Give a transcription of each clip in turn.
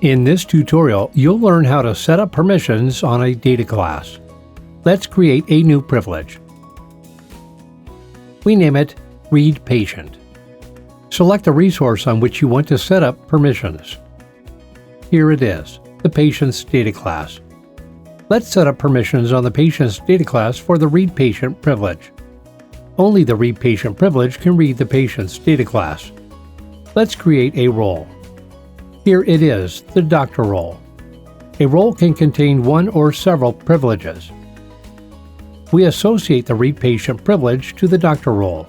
In this tutorial, you'll learn how to set up permissions on a data class. Let's create a new privilege. We name it Read Patient. Select the resource on which you want to set up permissions. Here it is, the Patient's data class. Let's set up permissions on the Patient's data class for the Read Patient privilege. Only the Read Patient privilege can read the Patient's data class. Let's create a role. Here it is, the doctor role. A role can contain one or several privileges. We associate the Read Patient privilege to the doctor role.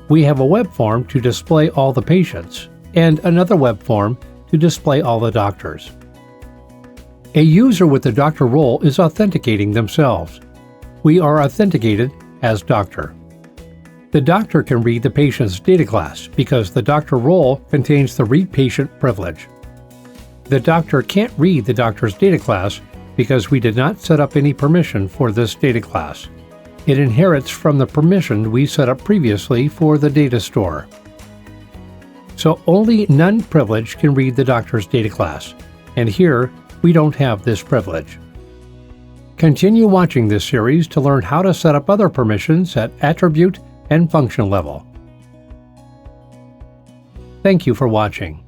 We have a web form to display all the patients, and another web form to display all the doctors. A user with the doctor role is authenticating themselves. We are authenticated as doctor. The doctor can read the patient's data class because the doctor role contains the Read Patient privilege. The doctor can't read the doctor's data class because we did not set up any permission for this data class. It inherits from the permission we set up previously for the data store. So only none privilege can read the doctor's data class, and here we don't have this privilege. Continue watching this series to learn how to set up other permissions at attribute and function level. Thank you for watching.